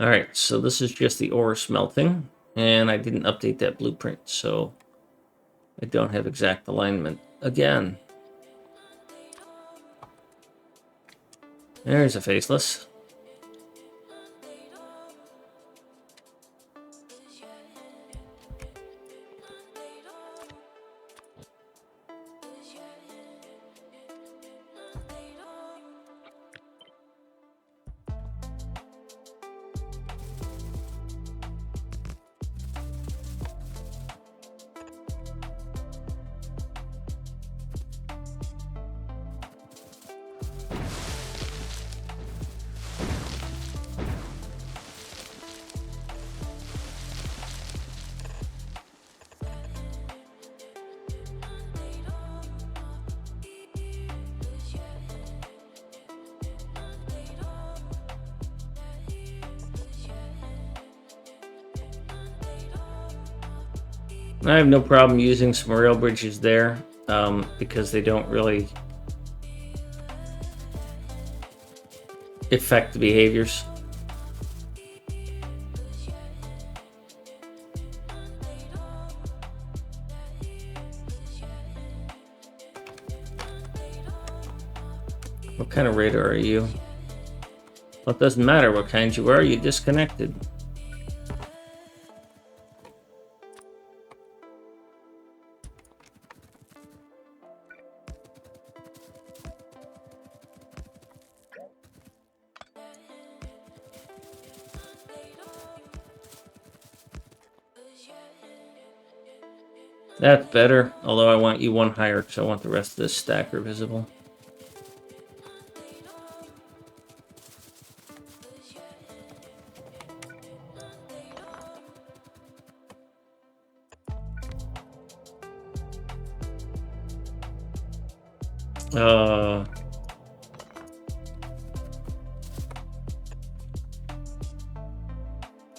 Alright, so this is just the ore smelting, and I didn't update that blueprint, so I don't have exact alignment again. There's a faceless. I have no problem using some rail bridges there because they don't really affect the behaviors. What kind of radar are you? Well, it doesn't matter what kind you are, you disconnected. That's better, although I want you one higher because I want the rest of this stacker visible.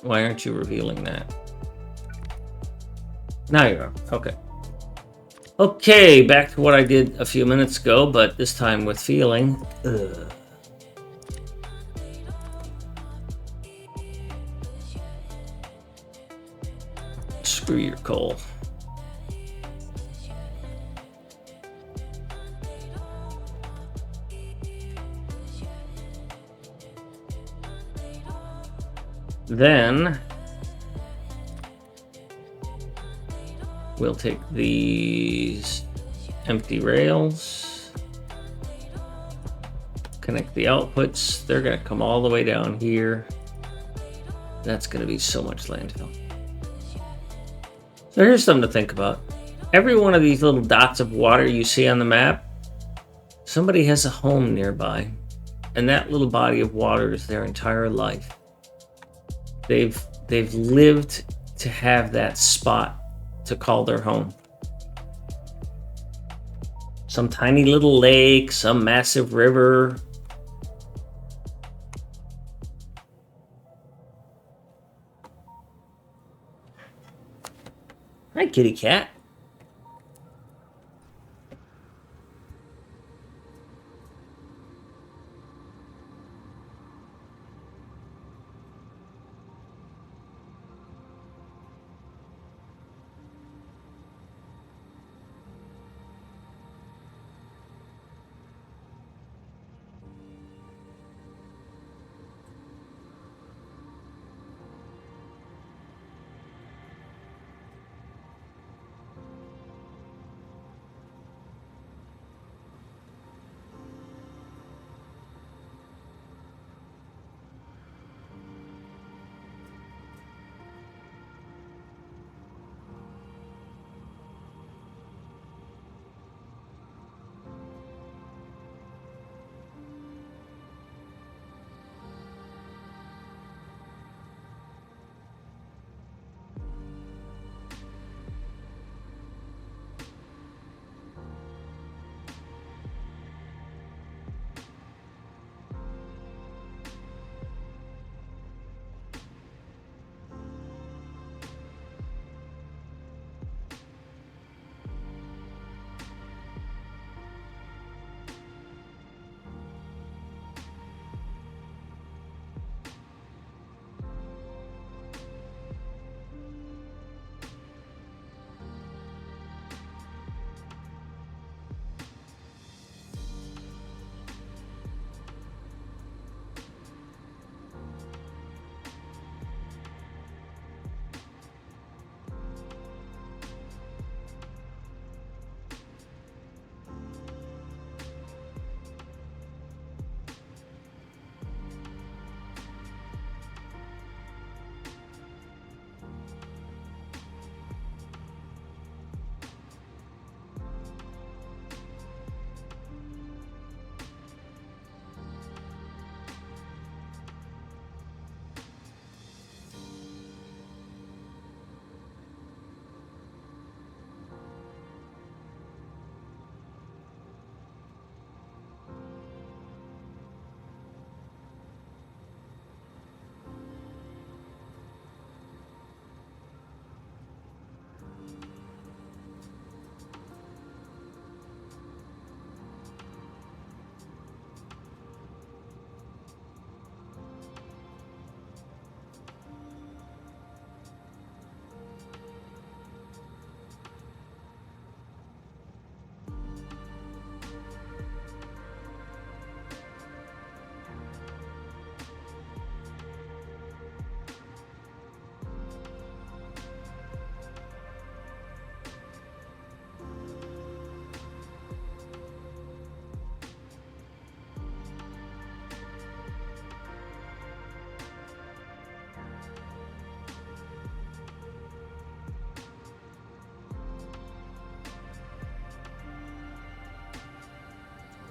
Why aren't you revealing that? Now you are. Okay. Okay, back to what I did a few minutes ago, but this time with feeling. Ugh. Screw your coal. Then we'll take these empty rails, connect the outputs. They're going to come all the way down here. That's going to be so much landfill. So here's something to think about. Every one of these little dots of water you see on the map, somebody has a home nearby, and that little body of water is their entire life. They've lived to have that spot to call their home. Some tiny little lake, some massive river. Hi, kitty cat.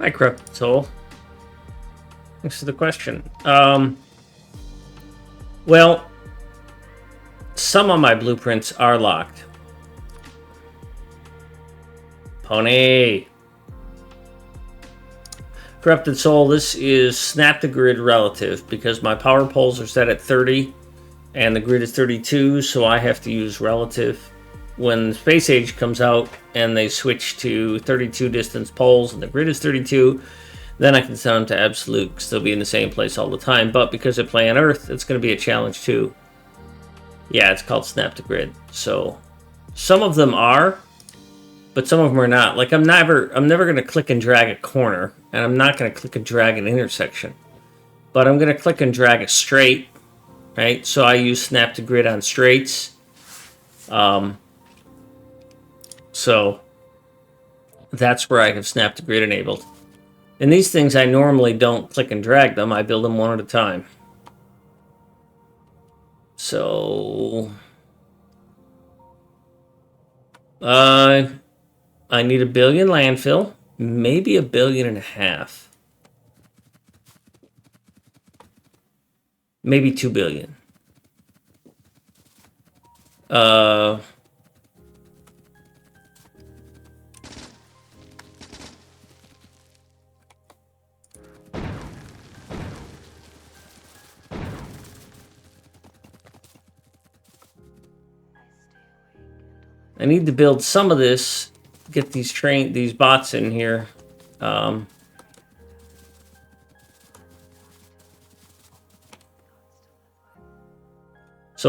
Hi, Corrupted Soul. Thanks for the question. Well, some of my blueprints are locked. Pony. Corrupted Soul, this is snap the grid relative because my power poles are set at 30 and the grid is 32, so I have to use relative. When Space Age comes out and they switch to 32 distance poles and the grid is 32, then I can set them to absolute because they'll be in the same place all the time. But because I play on Earth, it's going to be a challenge too. Yeah, it's called Snap the Grid. So some of them are, but some of them are not. Like I'm never going to click and drag a corner, and I'm not going to click and drag an intersection. But I'm going to click and drag a straight, right? So I use Snap the Grid on straights. So that's where I have Snap the Grid enabled. And these things, I normally don't click and drag them. I build them one at a time. So I need 1 billion landfill, maybe 1.5 billion. Maybe 2 billion. I need to build some of this, get these bots in here. So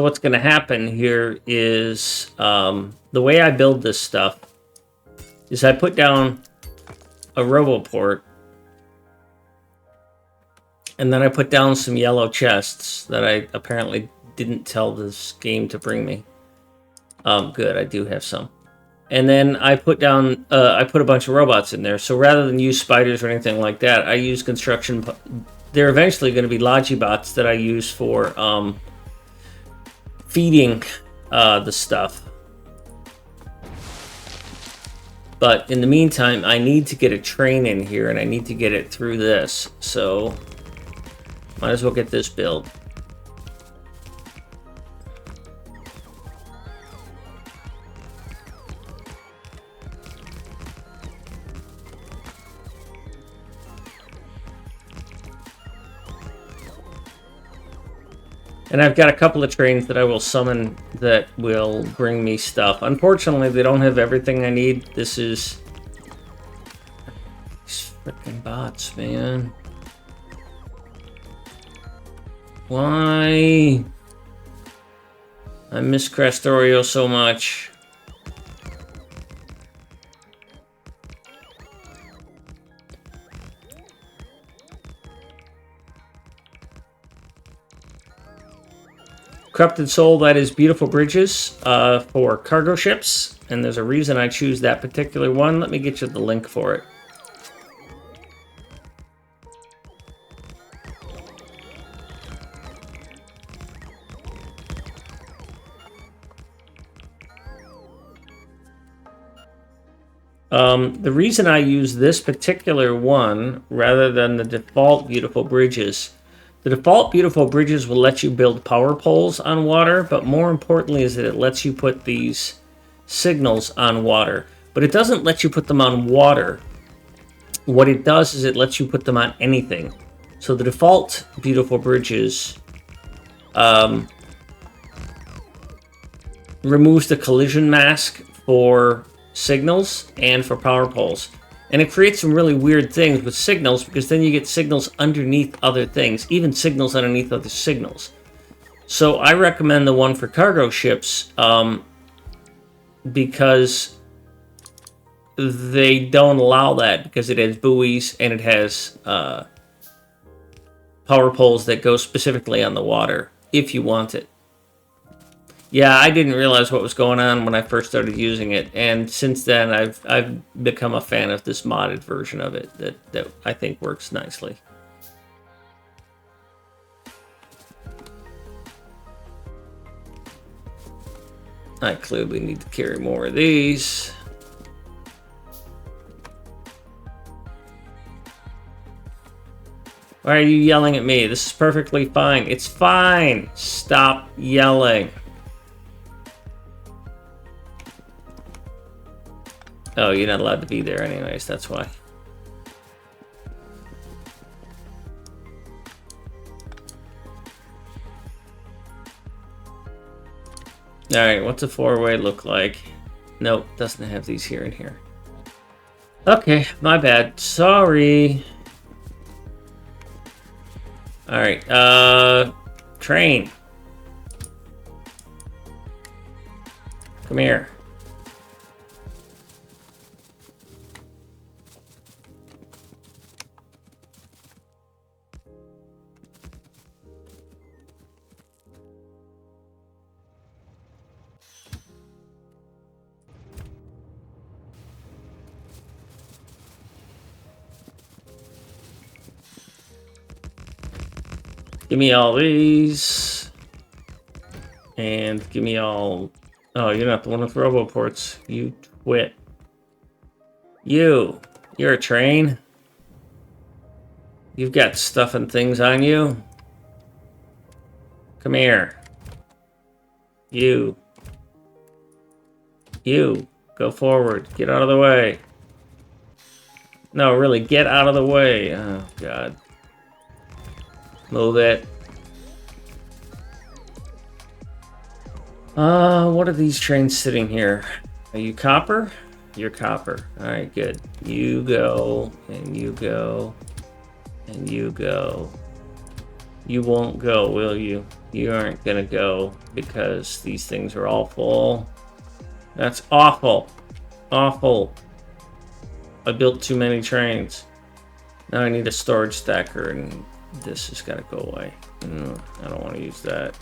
what's going to happen here is the way I build this stuff is I put down a RoboPort, and then I put down some yellow chests that I apparently didn't tell this game to bring me. Good, I do have some. And then I put down, I put a bunch of robots in there. So rather than use spiders or anything like that, I use construction. They're eventually going to be Logibots that I use for feeding the stuff. But in the meantime, I need to get a train in here, and I need to get it through this. So might as well get this built. And I've got a couple of trains that I will summon that will bring me stuff. Unfortunately, they don't have everything I need. This is... These freaking bots, man. Why? I miss Factorio so much. Corrupted Soul, that is beautiful bridges for cargo ships, and there's a reason I choose that particular one. Let me get you the link for it. The reason I use this particular one rather than the default beautiful bridges, the default beautiful bridges will let you build power poles on water, but more importantly is that it lets you put these signals on water. But it doesn't let you put them on water. What it does is it lets you put them on anything. So the default beautiful bridges removes the collision mask for signals and for power poles. And it creates some really weird things with signals because then you get signals underneath other things, even signals underneath other signals. So I recommend the one for cargo ships because they don't allow that because it has buoys and it has power poles that go specifically on the water if you want it. Yeah, I didn't realize what was going on when I first started using it, and since then I've become a fan of this modded version of it that I think works nicely. I clearly need to carry more of these. Why are you yelling at me? This is perfectly fine. It's fine. Stop yelling. Oh, you're not allowed to be there anyways, that's why. Alright, what's a four-way look like? Nope, doesn't have these here and here. Okay, my bad. Sorry. Alright, train. Come here. Give me all these. And give me all... Oh, you're not the one with roboports. You twit. You're a train. You've got stuff and things on you. Come here. You. Go forward. Get out of the way. No, really, get out of the way. Oh, God. Move it. What are these trains sitting here? Are you copper? You're copper. Alright, good. You go, and you go, and you go. You won't go, will you? You aren't gonna go because these things are all full. That's awful. Awful. I built too many trains. Now I need a storage stacker, and this has got to go away. I don't want to use that.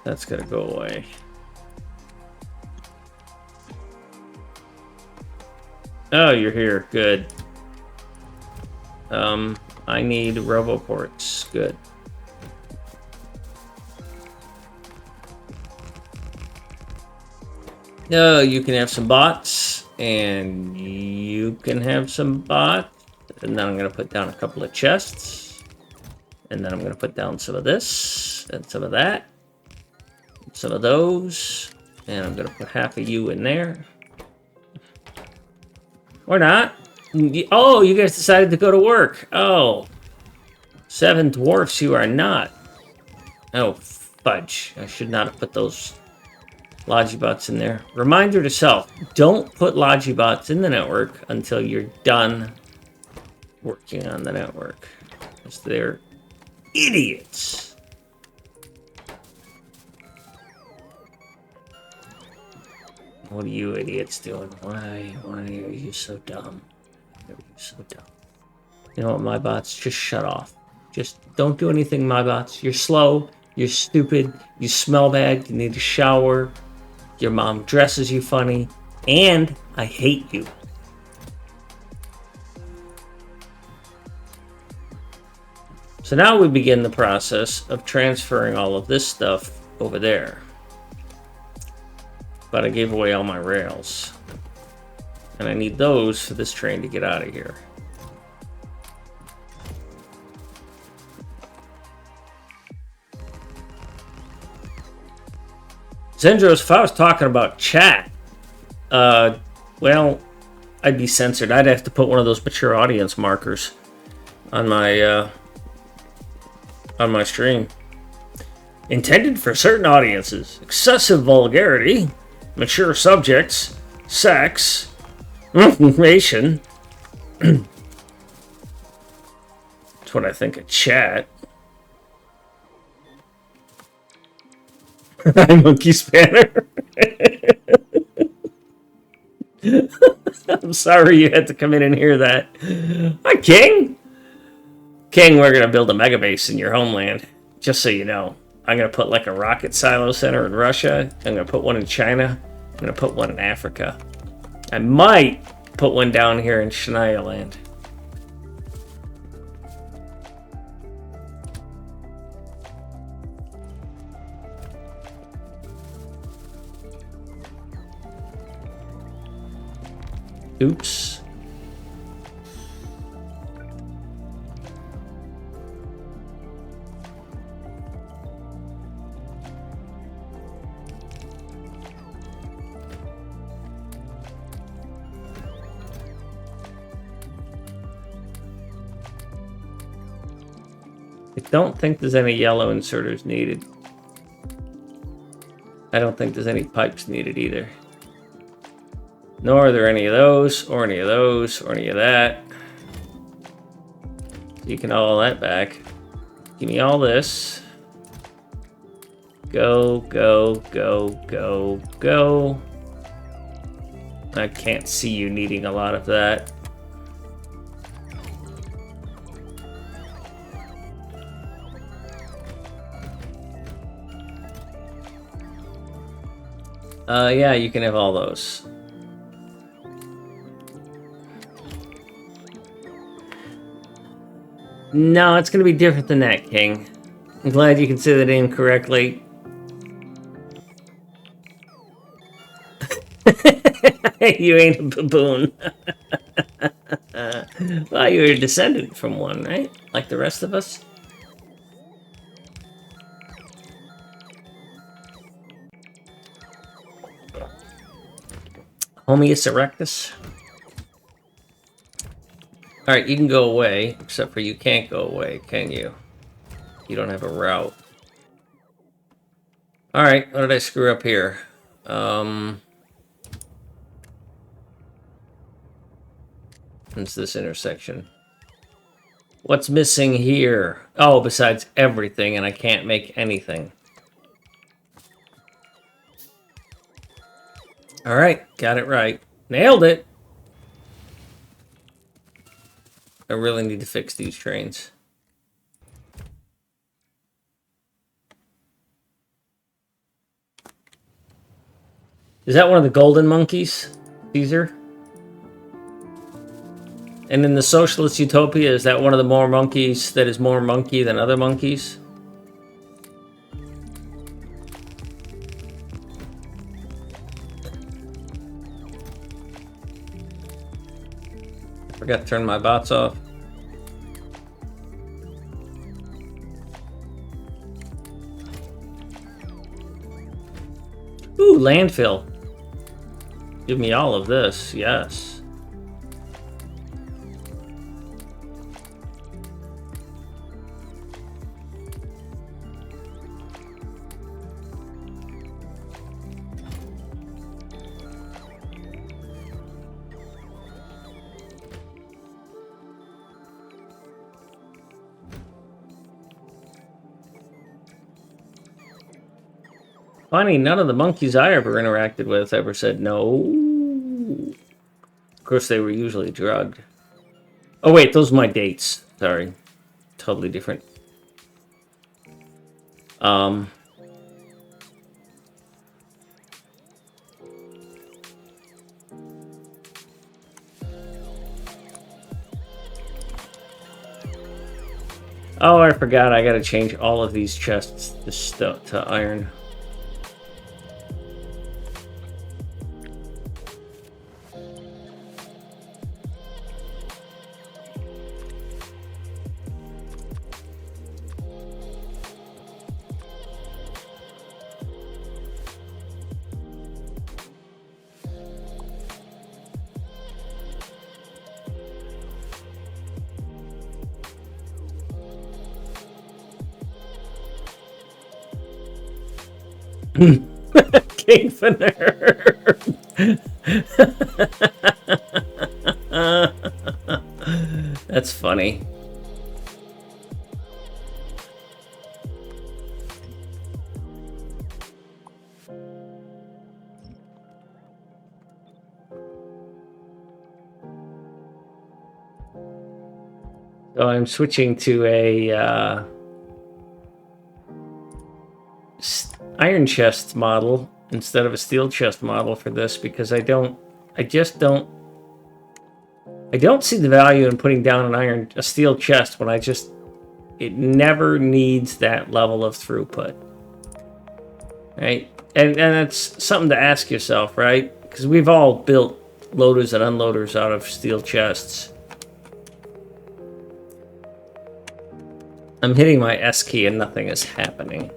That's got to go away. Oh, you're here. Good. I need roboports. Good. No, you can have some bots, and you can have some bots. And then I'm going to put down a couple of chests. And then I'm going to put down some of this, and some of that, and some of those. And I'm going to put half of you in there. Or not. Oh, you guys decided to go to work. Oh. 7 dwarfs you are not. Oh, fudge. I should not have put those Logibots in there. Reminder to self, don't put Logibots in the network until you're done working on the network. Because they're idiots. What are you idiots doing? Why are you so dumb? Why are you so dumb? You know what, my bots? Just shut off. Just don't do anything, my bots. You're slow. You're stupid. You smell bad. You need a shower. Your mom dresses you funny. And I hate you. So now we begin the process of transferring all of this stuff over there. But I gave away all my rails. And I need those for this train to get out of here. Zendros, if I was talking about chat, well, I'd be censored. I'd have to put one of those mature audience markers on my stream. Intended for certain audiences. Excessive vulgarity, mature subjects, sex, information. That's what I think of chat. Hi, Monkey Spanner. I'm sorry you had to come in and hear that. Hi, King. King, we're going to build a MegaBase in your homeland. Just so you know. I'm going to put like a rocket silo center in Russia. I'm going to put one in China. I'm going to put one in Africa. I might put one down here in Shania Land. Oops. I don't think there's any yellow inserters needed. I don't think there's any pipes needed either. Nor are there any of those, or any of those, or any of that. So you can all that back. Give me all this. Go, go, go, go, go. I can't see you needing a lot of that. Yeah, you can have all those. No, it's going to be different than that, King. I'm glad you can say the name correctly. You ain't a baboon. Well, you're a descendant from one, right? Like the rest of us? Homoeus erectus. Alright, you can go away, except for you can't go away, can you? You don't have a route. Alright, what did I screw up here? It's this intersection. What's missing here? Oh, besides everything, and I can't make anything. Alright, got it right. Nailed it! I really need to fix these trains. Is that one of the golden monkeys, Caesar? And in the socialist utopia, is that one of the more monkeys that is more monkey than other monkeys? I forgot to turn my bots off. Ooh, landfill. Give me all of this, yes. Funny, none of the monkeys I ever interacted with ever said no. Of course, they were usually drugged. Oh, wait, those are my dates. Sorry. Totally different. Oh, I forgot. I gotta change all of these chests to iron. King for nerd. That's funny. So I'm switching to a iron chest model instead of a steel chest model for this because I don't see the value in putting down a steel chest when it never needs that level of throughput, right? And it's something to ask yourself, right? Because we've all built loaders and unloaders out of steel chests. I'm hitting my S key and nothing is happening.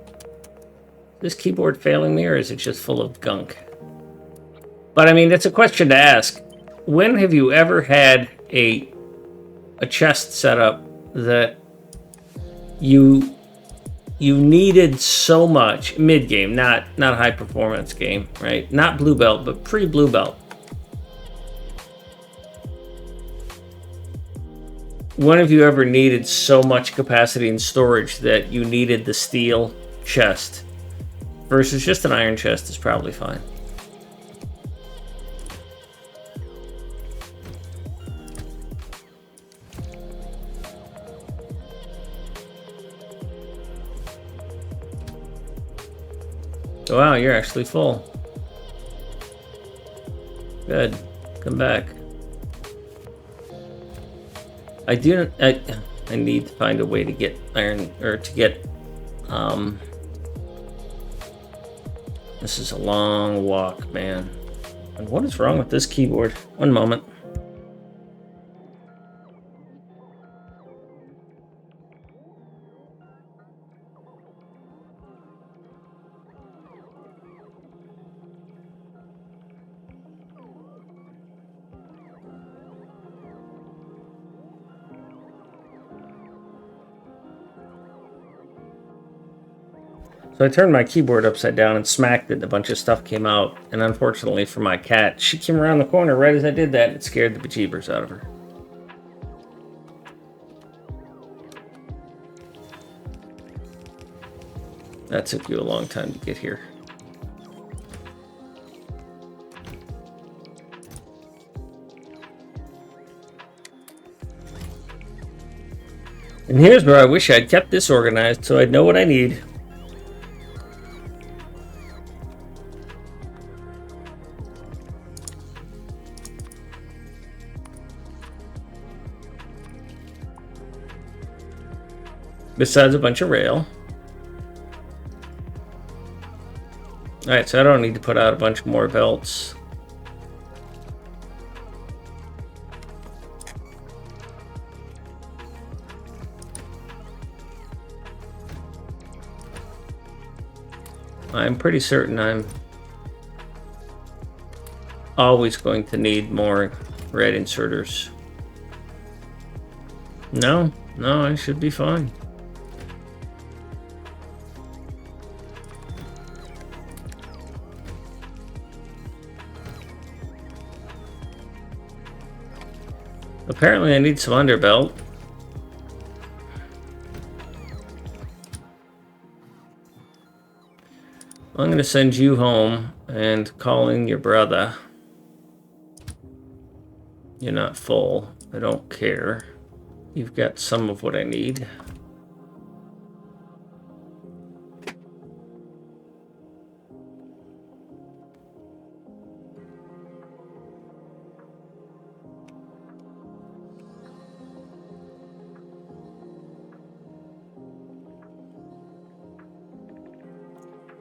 Is this keyboard failing me, or is it just full of gunk? But I mean, it's a question to ask. When have you ever had a chest set up that you needed so much mid-game, not high performance game, right? Not blue belt, but pre-blue belt. When have you ever needed so much capacity and storage that you needed the steel chest versus just an iron chest is probably fine. Wow, you're actually full. Good. Come back. I need to find a way to get iron, or to get, this is a long walk, man. And what is wrong with this keyboard? One moment. So I turned my keyboard upside down and smacked it, and a bunch of stuff came out. And unfortunately for my cat, she came around the corner right as I did that, and it scared the bejeebers out of her. That took you a long time to get here. And here's where I wish I'd kept this organized so I'd know what I need. Besides a bunch of rail. Alright, so I don't need to put out a bunch more belts. I'm pretty certain I'm always going to need more red inserters. No, I should be fine. Apparently I need some underbelt. I'm going to send you home and call in your brother. You're not full. I don't care. You've got some of what I need.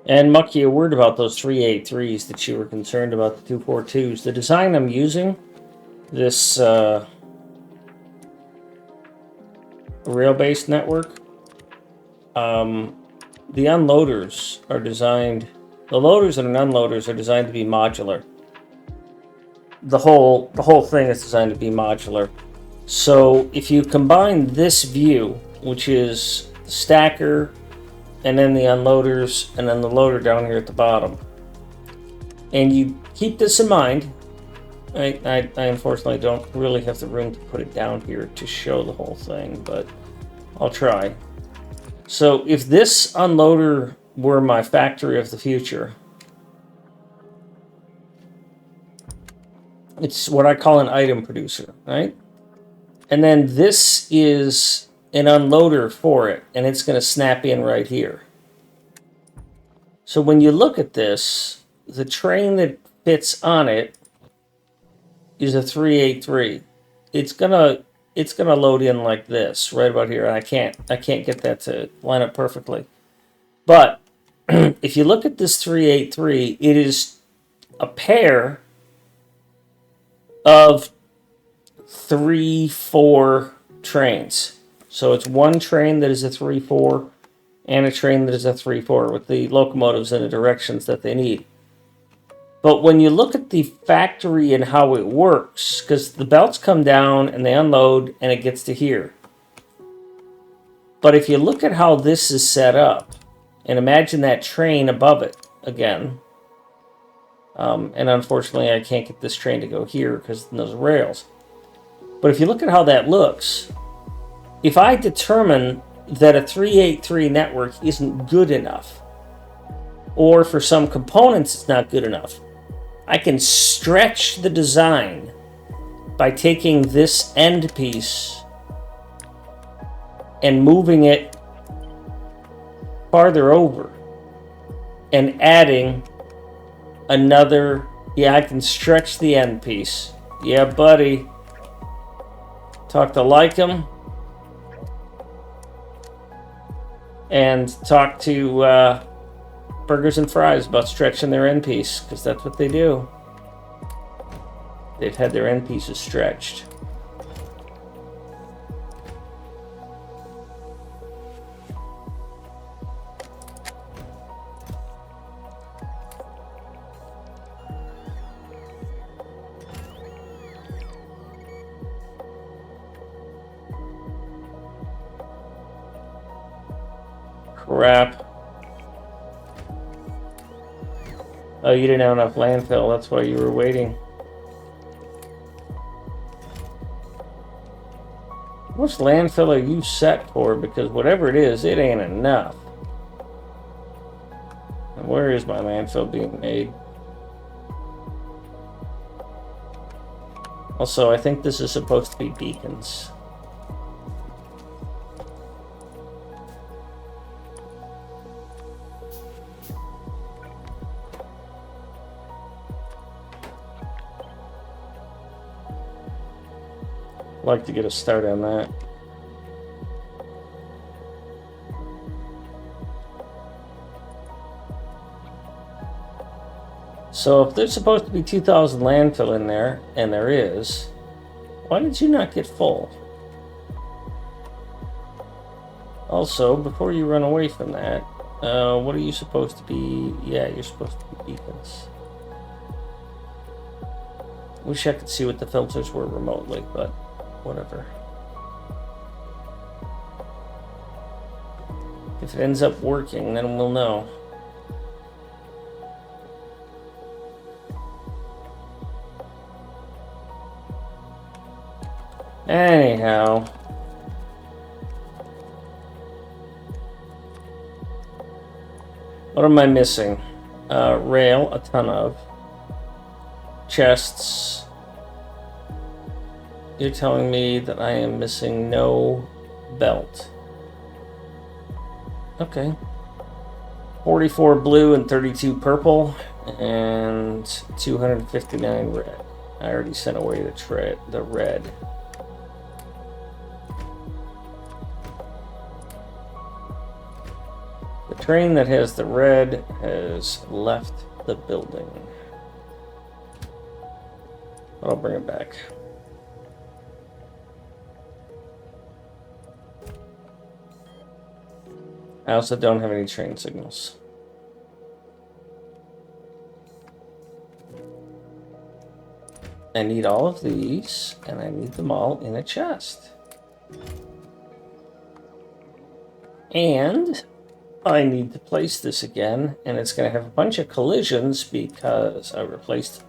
And Mucky, a word about those 383s that you were concerned about, the 242s. The design I'm using, this rail-based network, the unloaders are designed, the loaders and unloaders are designed to be modular. The whole thing is designed to be modular. So if you combine this view, which is the stacker, and then the unloaders, and then the loader down here at the bottom, and you keep this in mind, I unfortunately don't really have the room to put it down here to show the whole thing, but I'll try. So if this unloader were my factory of the future, it's what I call an item producer, right? And then this is an unloader for it, and it's going to snap in right here. So when you look at this, the train that fits on it is a 383. It's gonna load in like this right about here, and I can't get that to line up perfectly. But if you look at this 383, it is a pair of 3-4 trains. So it's one train that is a 3-4 and a train that is a 3-4 with the locomotives in the directions that they need. But when you look at the factory and how it works, because the belts come down and they unload and it gets to here. But if you look at how this is set up, and imagine that train above it again, and unfortunately I can't get this train to go here because of those rails. But if you look at how that looks, if I determine that a 383 network isn't good enough, or for some components it's not good enough, I can stretch the design by taking this end piece and moving it farther over and adding another. Yeah, I can stretch the end piece. Yeah, buddy. Talk to Lycum and talk to Burgers and Fries about stretching their end piece, because that's what they do. They've had their end pieces stretched. Crap. Oh, you didn't have enough landfill. That's why you were waiting. How much landfill are you set for? Because whatever it is, it ain't enough. And where is my landfill being made? Also, I think this is supposed to be beacons. I'd like to get a start on that. So if there's supposed to be 2,000 landfill in there, and there is, why did you not get full? Also, before you run away from that, what are you supposed to be? Yeah, you're supposed to be beacons. Wish I could see what the filters were remotely, but whatever. If it ends up working, then we'll know. Anyhow. What am I missing? Rail, a ton of. Chests. You're telling me that I am missing no belt. Okay. 44 blue and 32 purple and 259 red. I already sent away the red. The train that has the red has left the building. I'll bring it back. I also don't have any train signals. I need all of these, and I need them all in a chest. And I need to place this again, and it's going to have a bunch of collisions because I replaced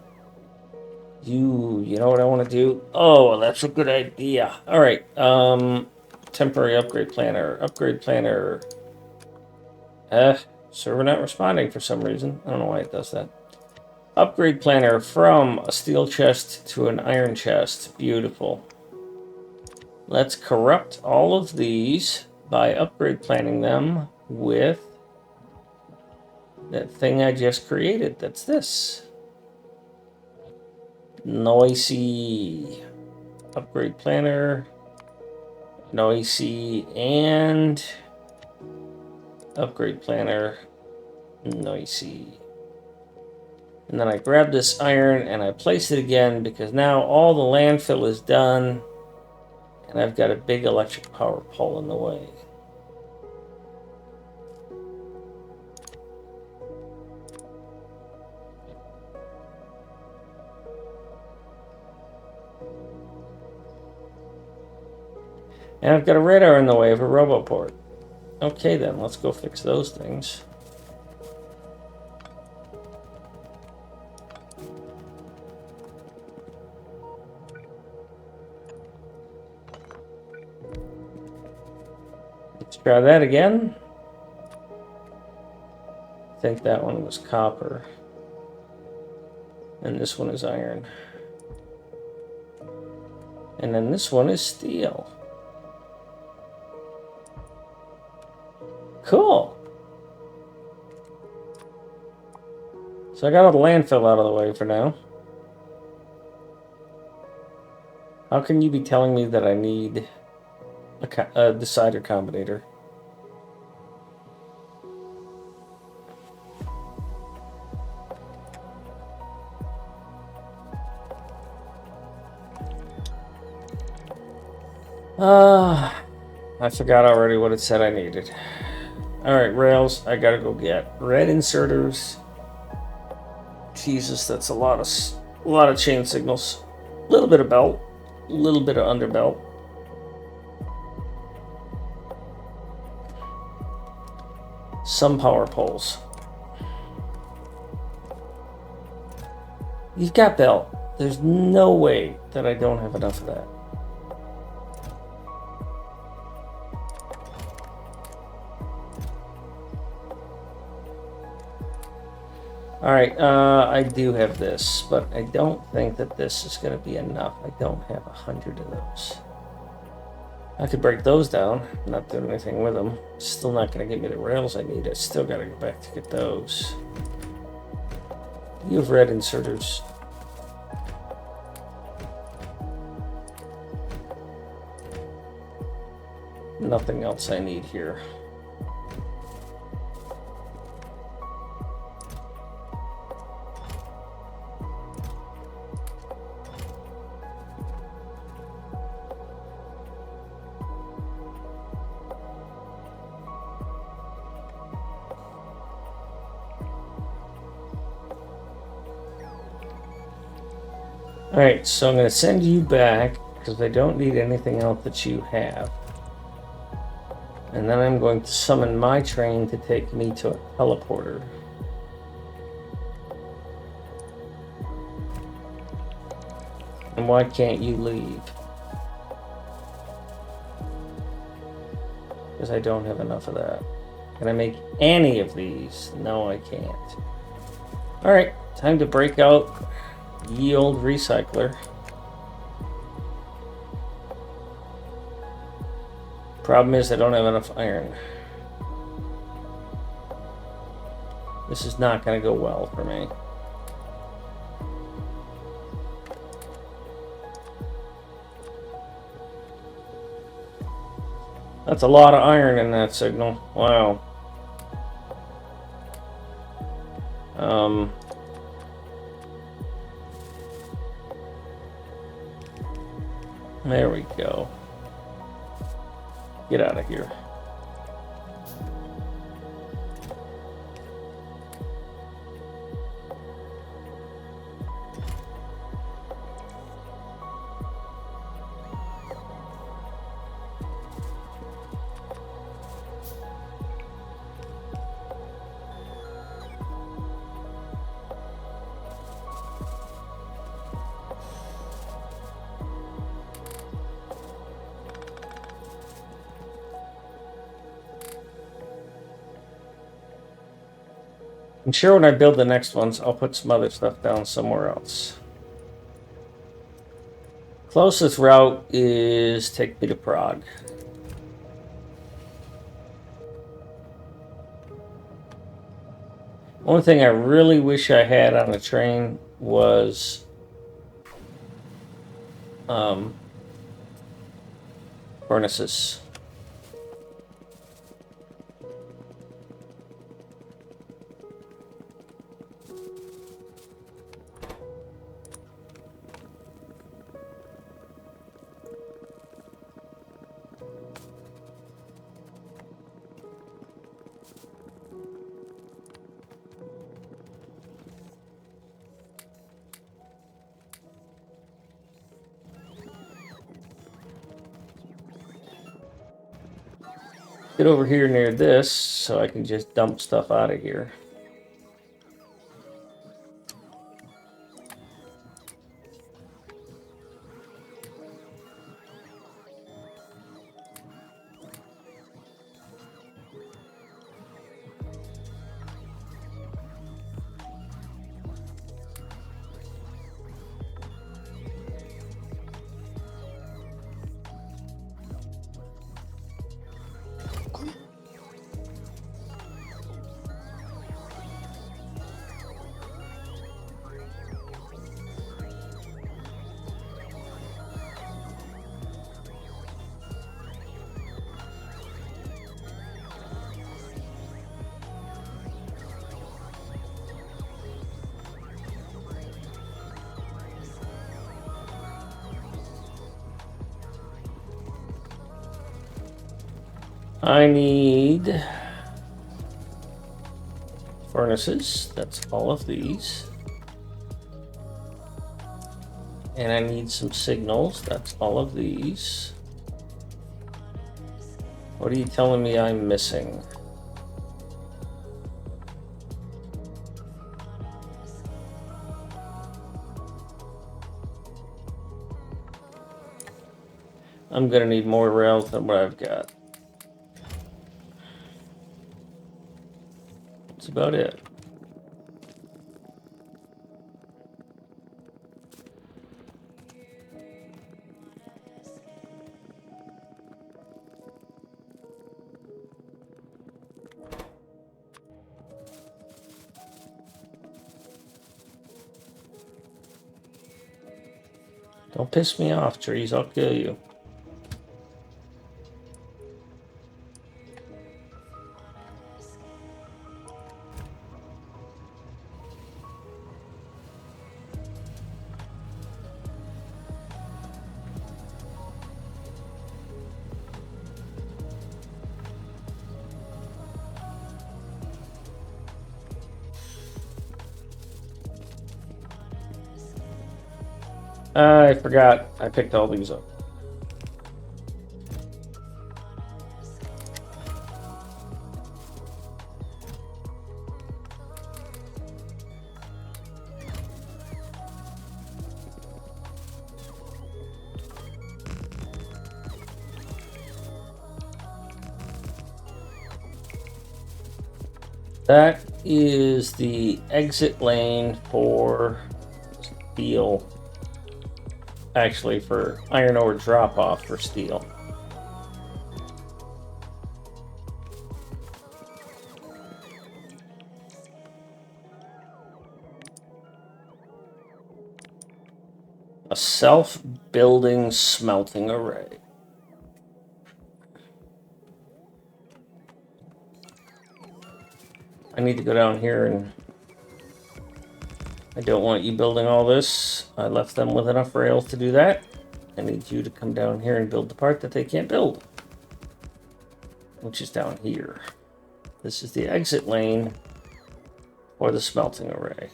you. You know what I want to do? Oh, that's a good idea. All right. Temporary upgrade planner. Upgrade planner. Server not responding for some reason. I don't know why it does that. Upgrade planner from a steel chest to an iron chest. Beautiful. Let's corrupt all of these by upgrade planning them with that thing I just created. That's this. Noisy. Upgrade planner. Noisy and upgrade planner. Noisy. And then I grab this iron and I place it again because now all the landfill is done and I've got a big electric power pole in the way. And I've got a radar in the way of a roboport. Okay then, let's go fix those things. Let's try that again. I think that one was copper. And this one is iron. And then this one is steel. Cool. So I got all the landfill out of the way for now. How can you be telling me that I need a decider combinator? I forgot already what it said I needed. Alright, rails, I gotta go get red inserters. Jesus, that's a lot of chain signals. A little bit of belt, a little bit of underbelt. Some power poles. You've got belt. There's no way that I don't have enough of that. Alright, I do have this, but I don't think that this is going to be enough. I don't have 100 of those. I could break those down, not doing anything with them. Still not going to give me the rails I need. I still got to go back to get those. You have red inserters. Nothing else I need here. Alright, so I'm going to send you back because I don't need anything else that you have. And then I'm going to summon my train to take me to a teleporter. And why can't you leave? Because I don't have enough of that. Can I make any of these? No, I can't. Alright, time to break out ye old recycler. Problem is I don't have enough iron. This is not going to go well for me. That's a lot of iron in that signal. Wow. There we go. Get out of here. I'm sure when I build the next ones, I'll put some other stuff down somewhere else. Closest route is take me to Prague. One thing I really wish I had on the train was furnaces. Get over here near this so I can just dump stuff out of here. I need furnaces. That's all of these. And I need some signals. That's all of these. What are you telling me I'm missing? I'm gonna need more rails than what I've got. That's about it. Don't piss me off, trees. I'll kill you. I forgot. I picked all these up. That is the exit lane for steel. Actually, for iron ore drop off for steel. A self-building smelting array. I need to go down here and I don't want you building all this. I left them with enough rails to do that. I need you to come down here and build the part that they can't build, which is down here. This is the exit lane for the smelting array.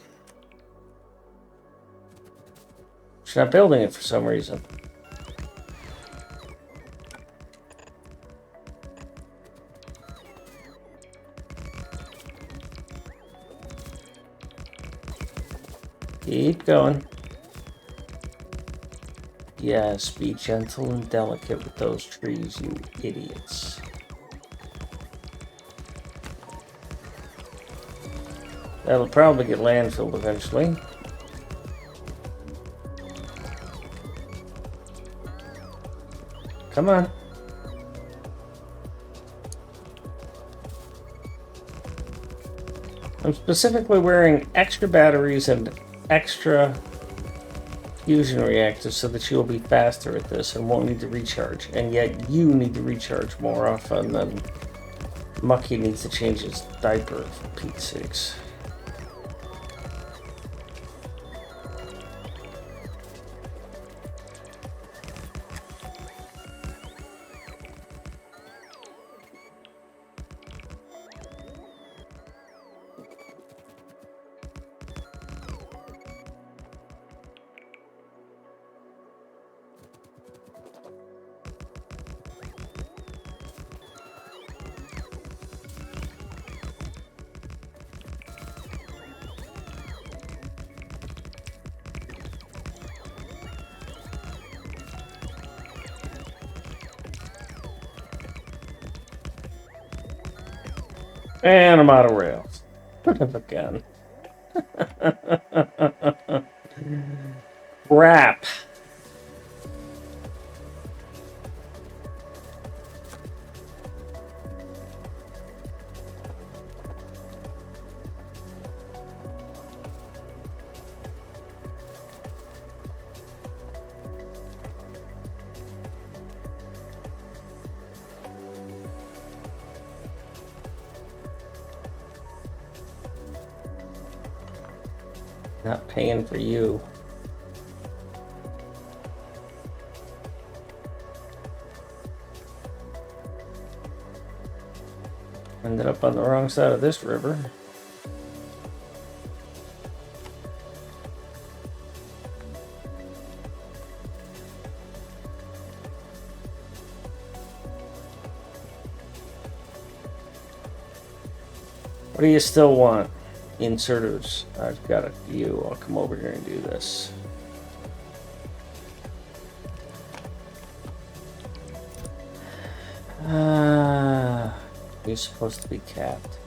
She's not building it for some reason. Keep going. Yes, be gentle and delicate with those trees, you idiots. That'll probably get landfilled eventually. Come on. I'm specifically wearing extra batteries and extra fusion reactors so that you'll be faster at this and won't need to recharge. And yet you need to recharge more often than Mucky needs to change his diaper, for Pete's sakes. And I'm out of rails. Again. Crap. Not paying for you. Ended up on the wrong side of this river. What do you still want? Inserters. I've got a few. I'll come over here and do this. You're supposed to be capped.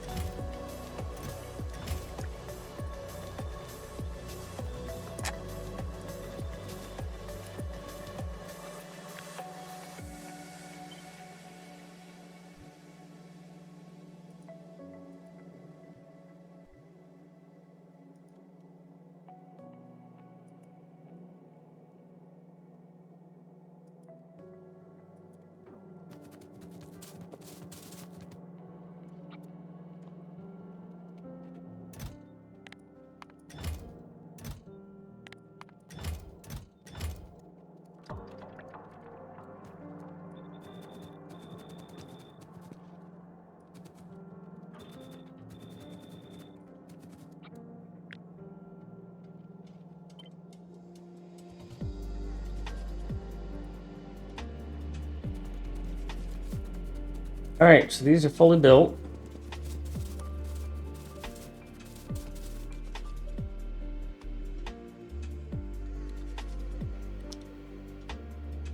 All right, so these are fully built.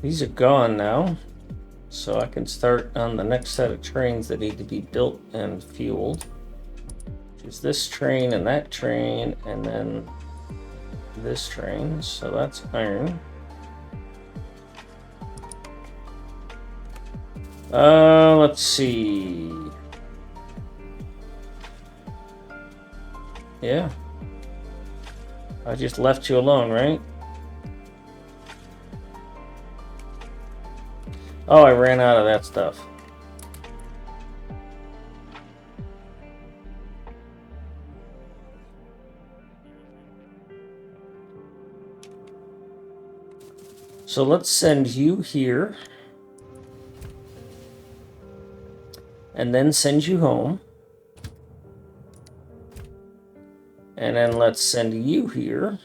These are gone now, so I can start on the next set of trains that need to be built and fueled, which is this train and that train, and then this train. So that's iron. Let's see. Yeah. I just left you alone, right? Oh, I ran out of that stuff. So let's send you here. And then send you home. And then let's send you here.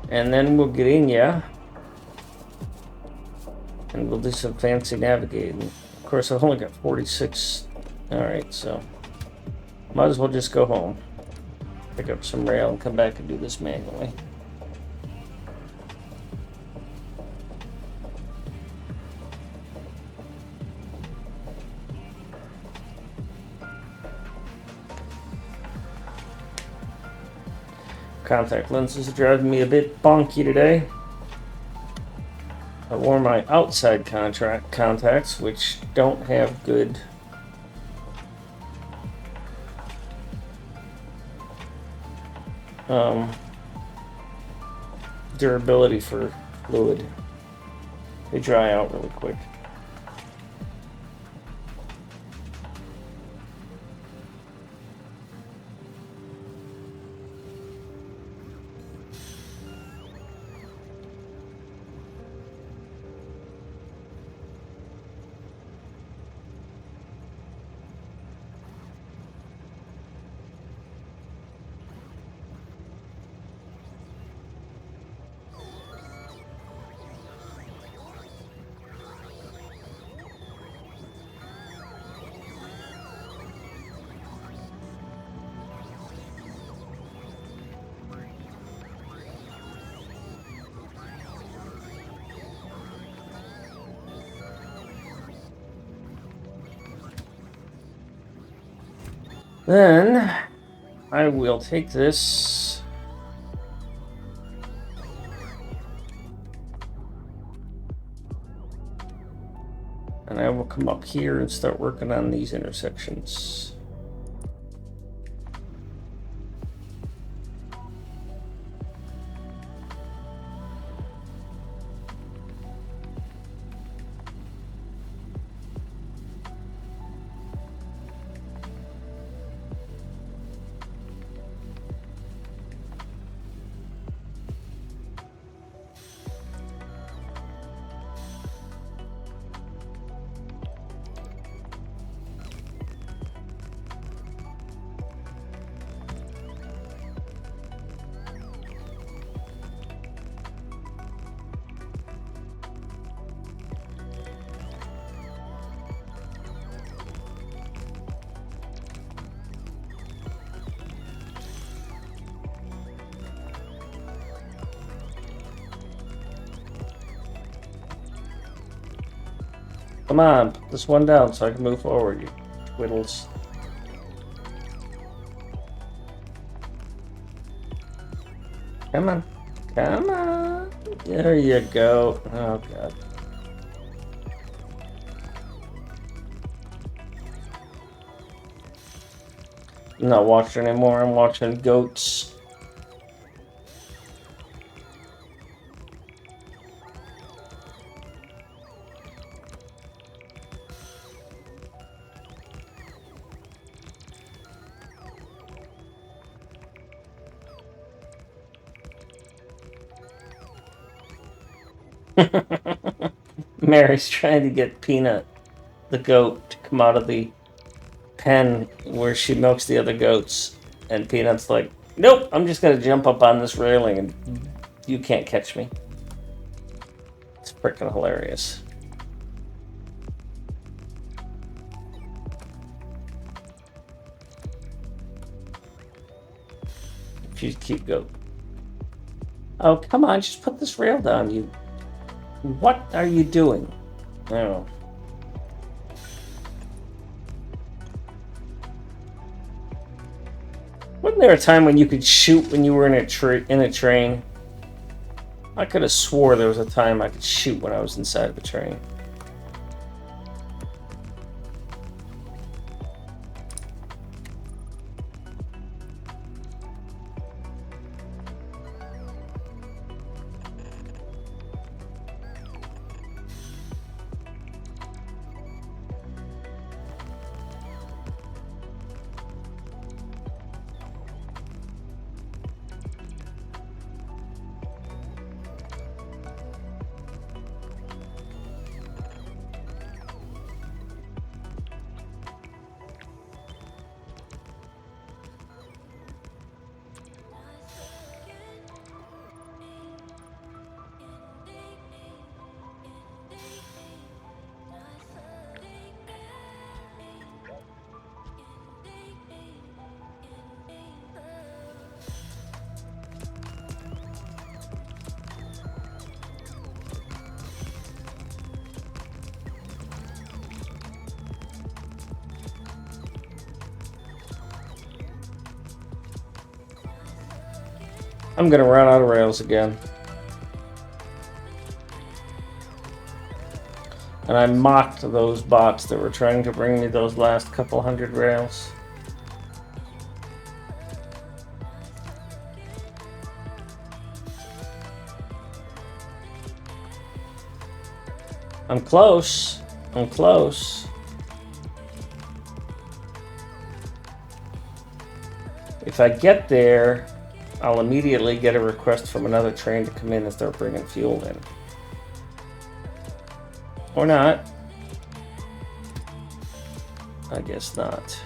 And then we'll get in ya. And we'll do some fancy navigating. Of course, I've only got 46. Alright, so might as well just go home. Pick up some rail and come back and do this manually. Contact lenses are driving me a bit bonky today. I wore my outside contacts, which don't have good durability for fluid. They dry out really quick. Then I will take this. And I will come up here and start working on these intersections. Come on, put this one down so I can move forward, you twiddles. Come on. Come on. There you go. Oh, God. I'm not watching anymore. I'm watching goats. Mary's trying to get Peanut, the goat, to come out of the pen where she milks the other goats. And Peanut's like, nope, I'm just going to jump up on this railing and you can't catch me. It's freaking hilarious. If you keep going. Oh, come on, just put this rail down, you. What are you doing? Oh. Wasn't there a time when you could shoot when you were in a train? I could have swore there was a time I could shoot when I was inside of a train. I'm gonna run out of rails again. And I mocked those bots that were trying to bring me those last couple hundred rails. I'm close. I'm close. If I get there, I'll immediately get a request from another train to come in and start bringing fuel in. Or not. I guess not.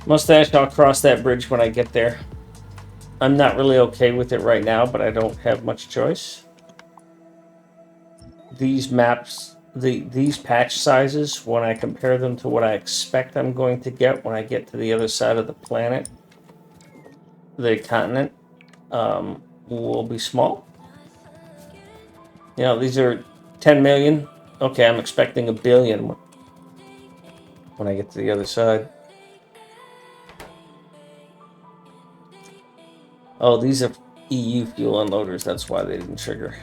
Mustache, I'll cross that bridge when I get there. I'm not really okay with it right now, but I don't have much choice. These maps, these patch sizes, when I compare them to what I expect I'm going to get when I get to the other side of the planet, the continent, will be small. You know, these are 10 million. Okay, I'm expecting a billion when I get to the other side. Oh, these are EU fuel unloaders. That's why they didn't trigger.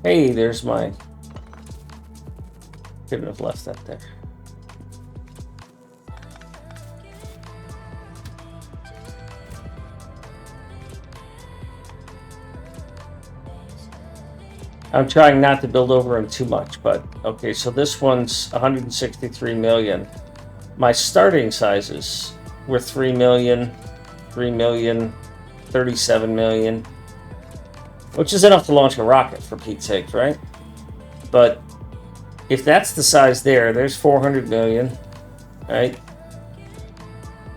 Hey, there's my... Couldn't have left that there. I'm trying not to build over him too much, but okay, so this one's 163 million. My starting sizes were 3 million, 3 million, 37 million, which is enough to launch a rocket, for Pete's sake, right? But if that's the size there's 400 million, right?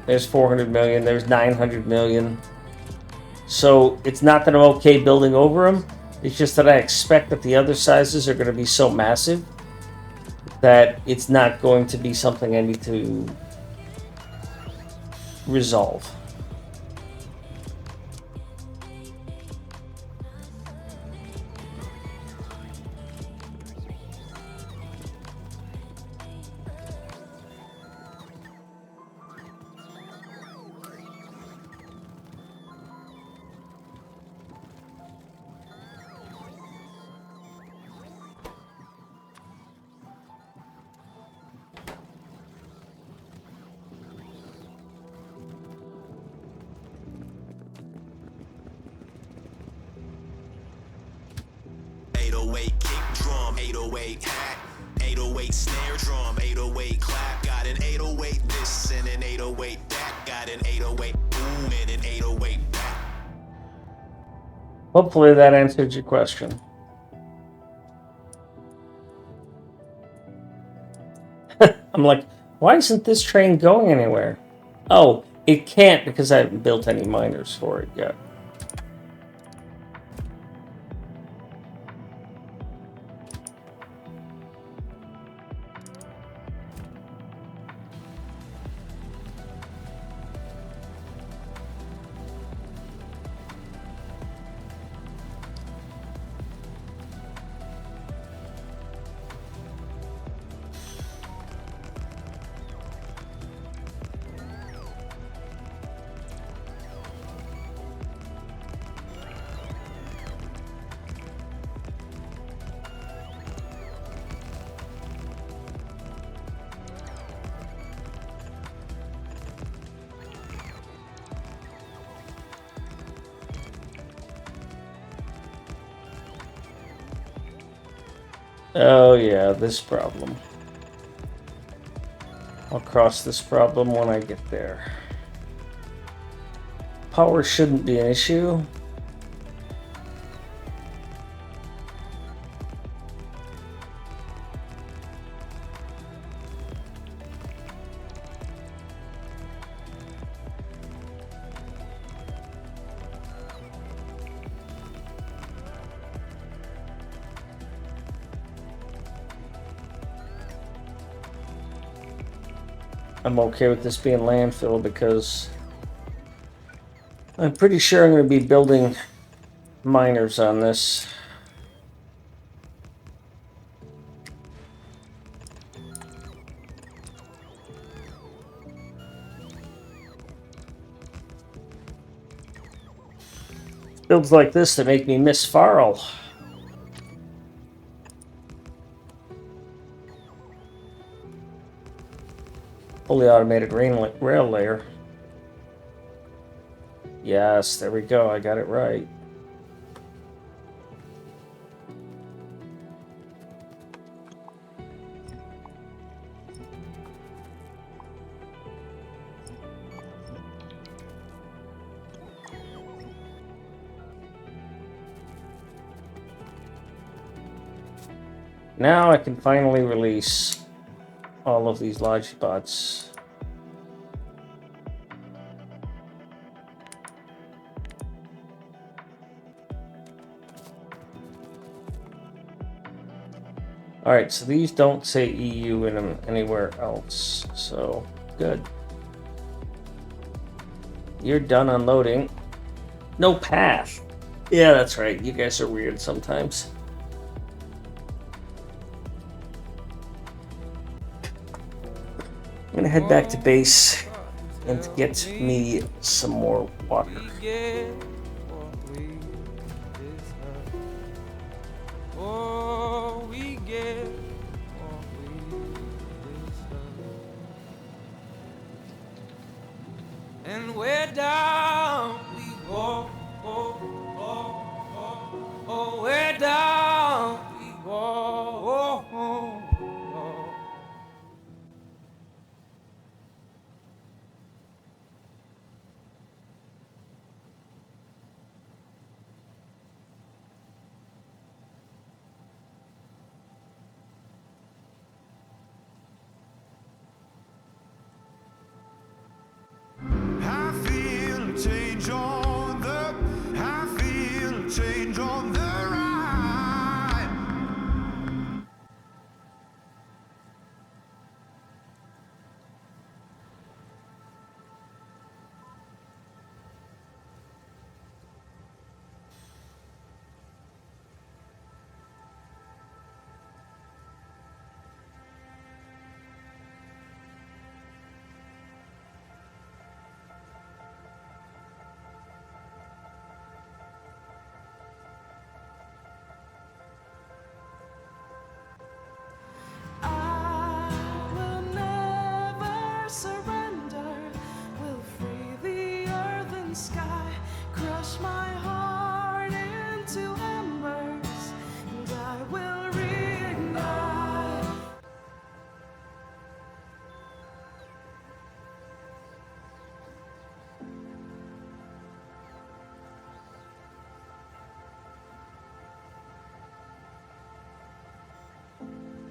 There's 400 million, there's 900 million. So it's not that I'm okay building over them. It's just that I expect that the other sizes are going to be so massive that it's not going to be something I need to resolve. Snare drum, 808 clap, got an 808 this and an 808 that, got an 808 boom and an 808 back. Hopefully that answered your question. I'm like, why isn't this train going anywhere? Oh, it can't because I haven't built any miners for it yet. Oh yeah, this problem. I'll cross this problem when I get there. Power shouldn't be an issue. I'm okay with this being landfill because I'm pretty sure I'm going to be building miners on this. Builds like this that make me miss Farrell. Fully automated rail layer. Yes, there we go. I got it right. Now I can finally release all of these lodge bots. Alright, so these don't say EU in them anywhere else, so good. You're done unloading. No path. Yeah, that's right. You guys are weird sometimes. I'm gonna head back to base and get me some more water.